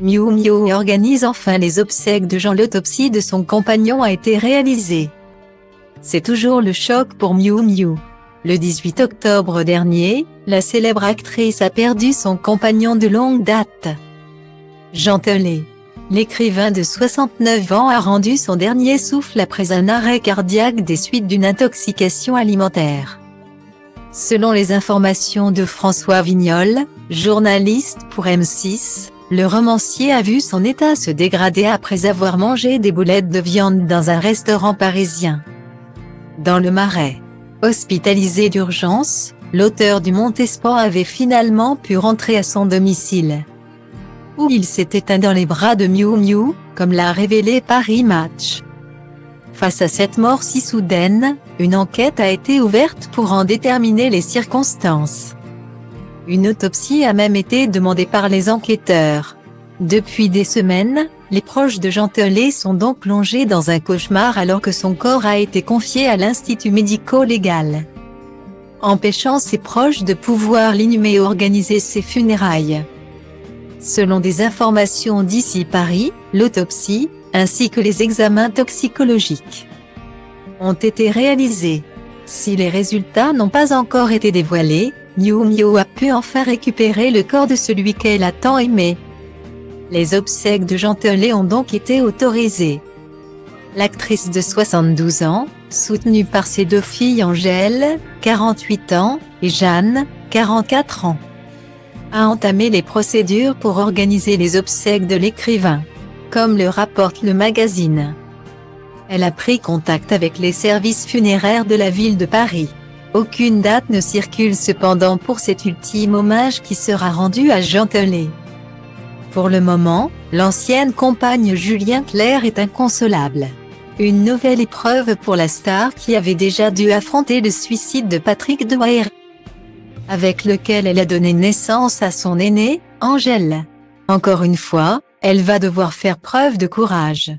Miu Miu organise enfin les obsèques de Jean. L'autopsie de son compagnon a été réalisée. C'est toujours le choc pour Miu Miu. Le 18 octobre dernier, la célèbre actrice a perdu son compagnon de longue date. Jean Telet, l'écrivain de 69 ans, a rendu son dernier souffle après un arrêt cardiaque des suites d'une intoxication alimentaire. Selon les informations de François Vignol, journaliste pour M6, le romancier a vu son état se dégrader après avoir mangé des boulettes de viande dans un restaurant parisien. Dans le Marais, hospitalisé d'urgence, l'auteur du Montespan avait finalement pu rentrer à son domicile, où il s'est éteint dans les bras de Miu Miu, comme l'a révélé Paris Match. Face à cette mort si soudaine, une enquête a été ouverte pour en déterminer les circonstances. Une autopsie a même été demandée par les enquêteurs. Depuis des semaines, les proches de Jean Telet sont donc plongés dans un cauchemar alors que son corps a été confié à l'Institut médico-légal, empêchant ses proches de pouvoir l'inhumer et organiser ses funérailles. Selon des informations d'ici Paris, l'autopsie, ainsi que les examens toxicologiques, ont été réalisés. Si les résultats n'ont pas encore été dévoilés, Miu Miu a pu enfin récupérer le corps de celui qu'elle a tant aimé. Les obsèques de Jean Telet ont donc été autorisées. L'actrice de 72 ans, soutenue par ses deux filles Angèle, 48 ans, et Jeanne, 44 ans, a entamé les procédures pour organiser les obsèques de l'écrivain, comme le rapporte le magazine. Elle a pris contact avec les services funéraires de la ville de Paris. Aucune date ne circule cependant pour cet ultime hommage qui sera rendu à Jean Telet. Pour le moment, l'ancienne compagne Julien Clerc est inconsolable. Une nouvelle épreuve pour la star qui avait déjà dû affronter le suicide de Patrick Dwyer, avec lequel elle a donné naissance à son aînée, Angèle. Encore une fois, elle va devoir faire preuve de courage.